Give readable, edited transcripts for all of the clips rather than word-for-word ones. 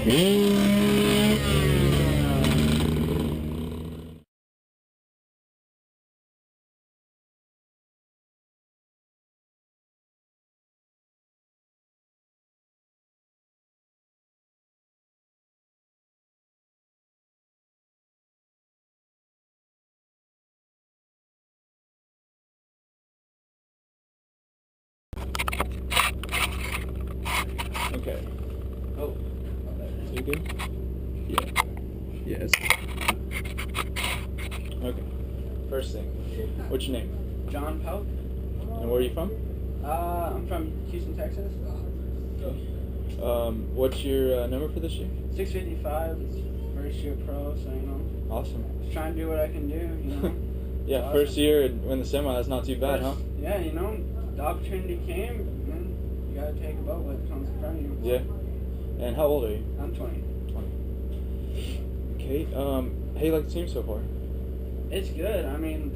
Okay. Oh. You good? Yeah. Yes. Okay. First thing, what's your name? John Pauk. And where are you from? I'm from Houston, Texas. Okay. What's your number for this year? 655. It's first year pro, so Awesome. just trying to do what I can do. Yeah, Awesome. first year and win the semi. That's not too bad, huh? Yeah, the opportunity came, and then you gotta take about what comes in front of you. Yeah. And how old are you? I'm 20. 20. Okay. How you like the team so far? It's good. I mean,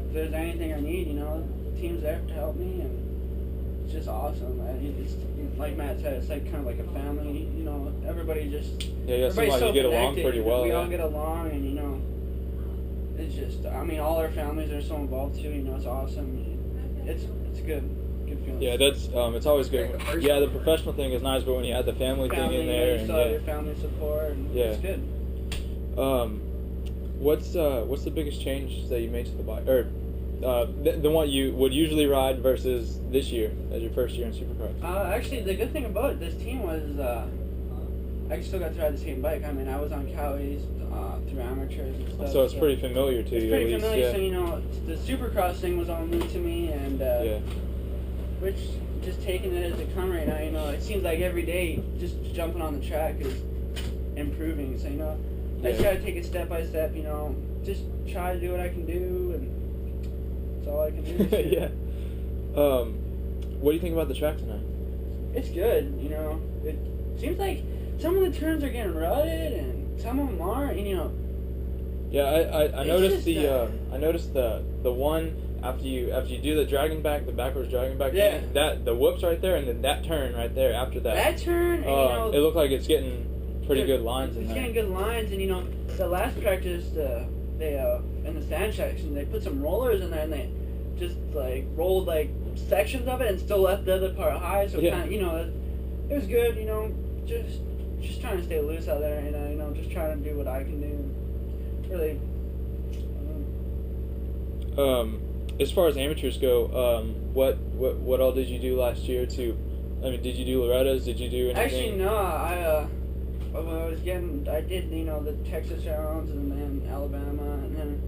if there's anything I need, the team's there to help me, and it's just awesome. It's like Matt said, it's like kind of like a family. Everybody just everybody's so you get along connected. pretty well. We all get along, and it's just. I mean, all our families are so involved too. It's awesome. It's good feeling. Yeah, that's it's always good. Yeah, the professional thing is nice, but when you add the family thing in there, you still have your family support, and it's good. What's the biggest change that you made to the bike, or the one you would usually ride versus this year as your first year in Supercross? Actually, the good thing about this team was I still got to ride the same bike. I mean, I was on Cowie's through amateurs and stuff. So it's pretty familiar to you. It's pretty at least, familiar. yeah. So the Supercross thing was all new to me, and which just taking it as it comes right now. It seems like every day just jumping on the track is improving. So I just gotta take it step by step. Just try to do what I can do, and that's all I can do. Yeah. What do you think about the track tonight? It's good. It seems like some of the turns are getting rutted, and some of them aren't. Yeah, I noticed just, I noticed the one after you do the dragging back, the backwards dragging back. Yeah. That the whoops right there, and then that turn right there after that. That turn, and, it looked like it's getting pretty good lines in it's there. getting good lines, and the last practice, they in the sand section, they put some rollers in there, and they just like rolled like sections of it, and still left the other part high. So kind of, it was good. Just trying to stay loose out there, and just trying to do what I can do. Really. As far as amateurs go, what all did you do last year to? I mean, did you do Loretta's? Did you do anything? Actually, no. I did the Texas rounds and then Alabama, and then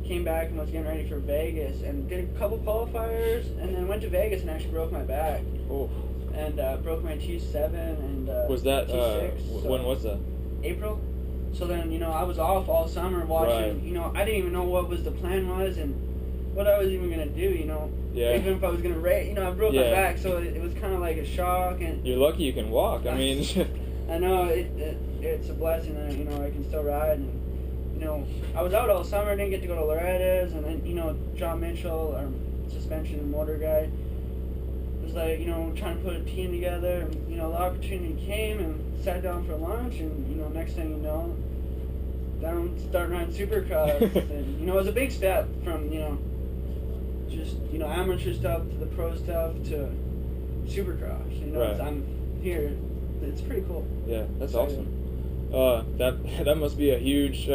came back and was getting ready for Vegas and did a couple qualifiers, and then went to Vegas and actually broke my back. Oh. And broke my T7 and was that T6. When was that? April. So then I was off all summer watching. Right. I didn't even know what the plan was and what I was even gonna do. Yeah. Even if I was gonna race. I broke my back, so it was kind of like a shock. And you're lucky you can walk. I mean. I know it's a blessing that I can still ride, and I was out all summer, didn't get to go to Loretta's, and then John Mitchell, our suspension and motor guy, was like trying to put a team together, and the opportunity came, and sat down for lunch, and next thing you know, starting riding Supercross, and it was a big step from just amateur stuff to the pro stuff to Supercross. Right. I'm here. It's pretty cool. Yeah, that's awesome. That must be a huge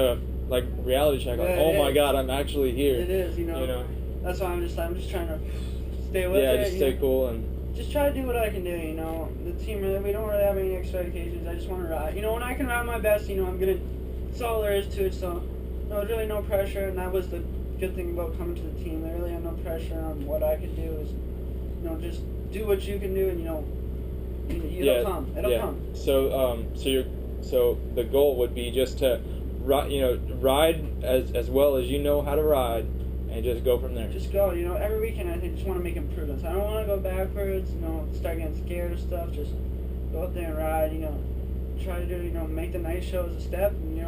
like reality check. Like, my God, I'm actually here. It is, That's why I'm just trying to stay with it. Yeah, just stay cool and just try to do what I can do. The team, we don't really have any expectations. I just want to ride. When I can ride my best, I'm gonna. That's all there is to it. So, there's really no pressure, and that was the good thing about coming to the team. There really had no pressure on what I could do. Is, just do what you can do, and it'll come. It'll come. So the goal would be just to ride as well as you know how to ride, and just go from there. Just go. Every weekend I just want to make improvements. I don't want to go backwards. Start getting scared of stuff. Just go out there and ride. Try to do. Make the night shows a step. And,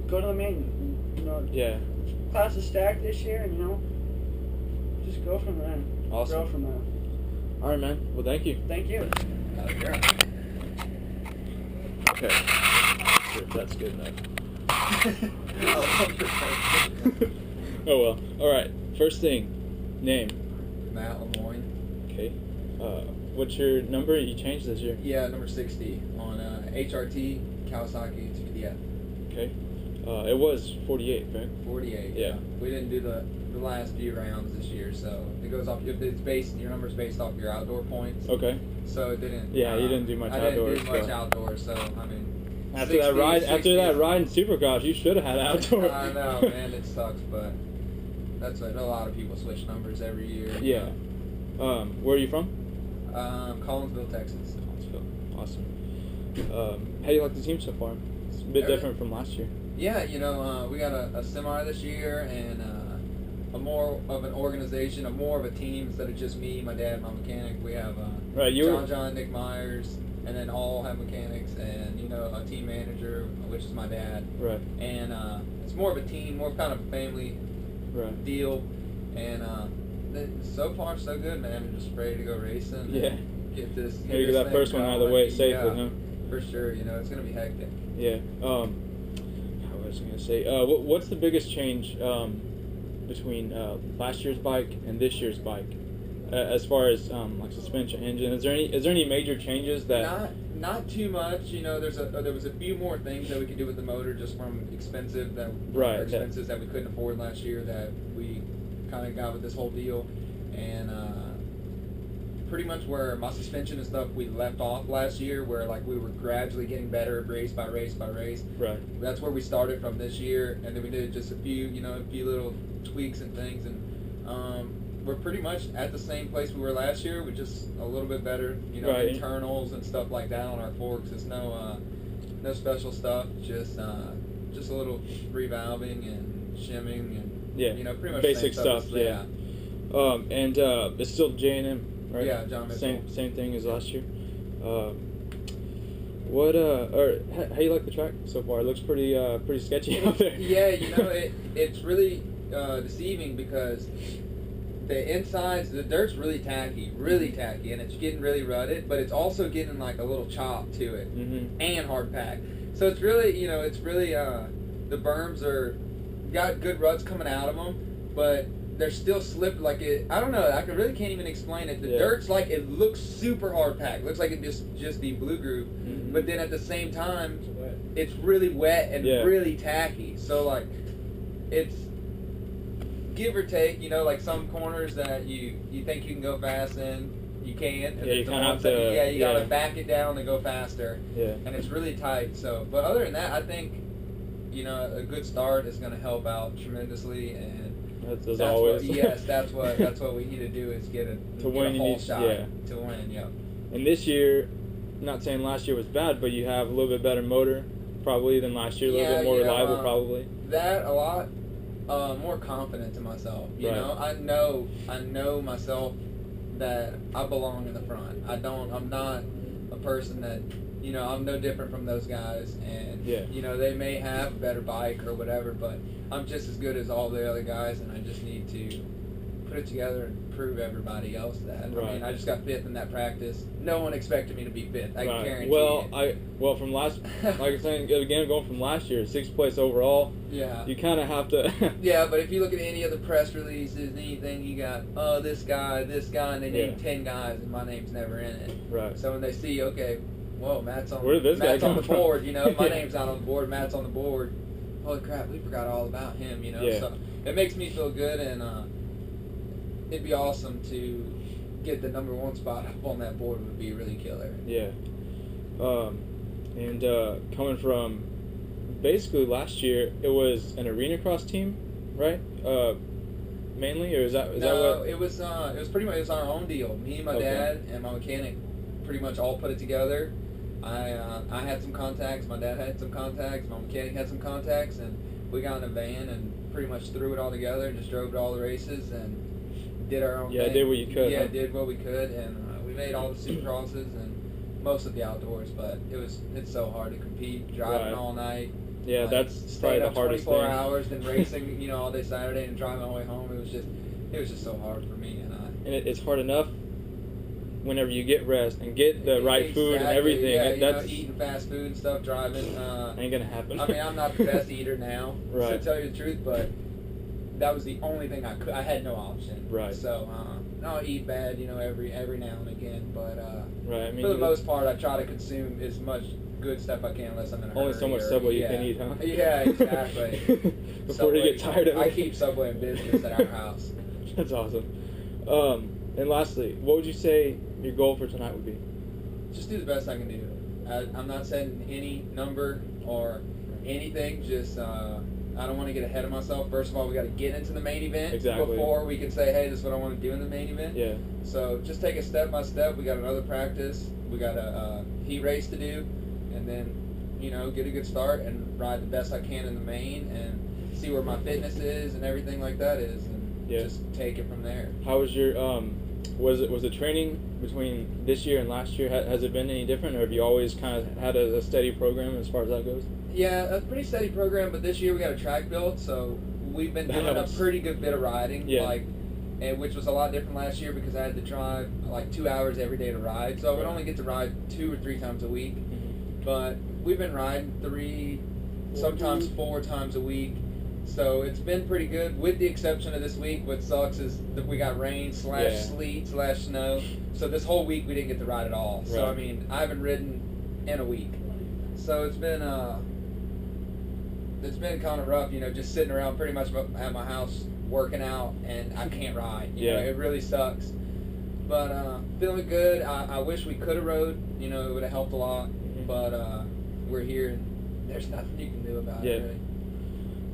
go to the main. Yeah. Class is stacked this year, and just go from there. Awesome. Grow from there. All right, man. Well, thank you. Thank you. Okay. Sure, that's good enough. Oh well. All right. First thing, name. Matt Lemoine. Okay. What's your number? You changed this year. Yeah, number 60 on HRT Kawasaki TDF. Okay. It was 48, right? 48. Yeah. We didn't do the last few rounds this year, so it goes off. If it's based, your number's based off your outdoor points. Okay. So it didn't. Yeah, you didn't do much outdoors. I didn't do much outdoors, so I mean. After that ride in Supercross, you should have had outdoor. I know, man, it sucks, but that's what a lot of people switch numbers every year. Yeah. Where are you from? Collinsville, Texas. Collinsville. Awesome. How do you like the team so far? It's a bit different from last year. Yeah, we got a semi this year and a more of an organization, more of a team instead of just me, my dad, my mechanic. We have John, Nick Myers, and then all have mechanics and, a team manager, which is my dad. Right. And it's more of a team, more kind of a family deal. And so far, so good, man. I'm just ready to go racing. Yeah. Get this. Get that first one out of the way safely, huh? For sure. It's going to be hectic. Yeah. How was I going to say? What's the biggest change between last year's bike and this year's bike, as far as like suspension, engine? Is there any major changes that? Not too much. There was a few more things that we could do with the motor, just from expenses that we couldn't afford last year that we kind of got with this whole deal, and pretty much where my suspension and stuff we left off last year, where like we were gradually getting better race by race by race. Right. That's where we started from this year, and then we did just a few little tweaks and things, and we're pretty much at the same place we were last year, with just a little bit better, internals and stuff like that on our forks. It's no special stuff, just a little revalving and shimming and pretty much basic stuff. Yeah. And it's still J&M, right? Yeah, John Mitchell. Same thing as last year. How you like the track so far? It looks pretty sketchy out there. Yeah, it's really deceiving because the insides, the dirt's really tacky, and it's getting really rutted, but it's also getting like a little chop to it, and hard pack. So it's really, the berms got good ruts coming out of them, but they're still slipped like it. I don't know. I really can't even explain it. The dirt's like, it looks super hard packed. Looks like it just be blue groove, but then at the same time, it's really wet and really tacky. So like, it's give or take, like some corners that you think you can go fast in, you can't. And you kind of have to. You gotta back it down and go faster. Yeah. And it's really tight. So, but other than that, I think, a good start is going to help out tremendously. And that's always. That's what we need to do is get a whole shot to win. Yeah. And this year, not saying last year was bad, but you have a little bit better motor probably than last year. A little bit more reliable probably. That a lot. More confident in myself. I know myself that I belong in the front. I'm not a person that, I'm no different from those guys, and they may have a better bike or whatever, but I'm just as good as all the other guys, and I just need to put it together and prove everybody else that. Right. I mean, I just got fifth in that practice. No one expected me to be fifth. I can guarantee from last, like I'm saying again, going from last year, 6th place overall. Yeah. You kind of have to. Yeah, but if you look at any of the press releases, anything, you got this guy, and they name 10 guys, and my name's never in it. Right. So when they see, okay, whoa, Matt's on Where did this guy on the come board, from? my name's not on the board, Matt's on the board. Holy crap, we forgot all about him, Yeah. So it makes me feel good, and it'd be awesome to get the number 1 spot up on that board. Would be really killer. Yeah. And coming from basically last year, it was an arena cross team, right? Mainly, or is that what? It was pretty much our own deal. Me and my dad and my mechanic pretty much all put it together. I had some contacts. My dad had some contacts. My mechanic had some contacts, and we got in a van and pretty much threw it all together and just drove to all the races and did our own thing. Did what you could. Yeah, did what we could, and we made all the supercrosses and most of the outdoors. But it's so hard to compete, driving all night. Yeah, that's probably the hardest 24 thing. hours, then racing, all day Saturday and driving all the way home. It was just so hard for me, and it's hard enough whenever you get rest and get the right food and Exactly, everything. Yeah, That's eating fast food and stuff, driving. ain't gonna happen. I mean, I'm not the best eater now, Right. to tell you the truth, but that was the only thing I had no option. Right. So I'll eat bad, every now and again, but right. I mean, for the most part, I try to consume as much good stuff I can unless I'm in a hurry. only so much Subway you can eat, huh? Yeah, exactly. Before Subway, you get tired of it. I keep Subway in business at our house. That's awesome. And lastly, what would you say your goal for tonight would be? Just do the best I can do. I'm not setting any number or anything. Just I don't want to get ahead of myself. First of all, we got to get into the main event before we can say, hey, this is what I want to do in the main event. Yeah. So just take it step by step. We got another practice. We got a heat race to do, and then get a good start and ride the best I can in the main and see where my fitness is and everything like that is, and just take it from there. How was your was the training between this year and last year? Has it been any different, or have you always kind of had a steady program as far as that goes? Yeah, a pretty steady program, but this year we got a track built, so we've been doing a pretty good bit of riding, which was a lot different last year because I had to drive like 2 hours every day to ride, so I would only get to ride 2 or 3 times a week. But we've been riding 3, sometimes 4 times a week, so it's been pretty good, with the exception of this week. What sucks is that we got rain / sleet / snow, so this whole week we didn't get to ride at all. So I mean, I haven't ridden in a week, so it's been kind of rough, just sitting around pretty much at my house working out, and I can't ride. It really sucks. But feeling good. I wish we could have rode. It would have helped a lot. But we're here, and there's nothing you can do about it. Really.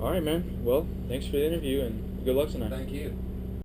All right, man. Well, thanks for the interview, and good luck tonight. Thank you.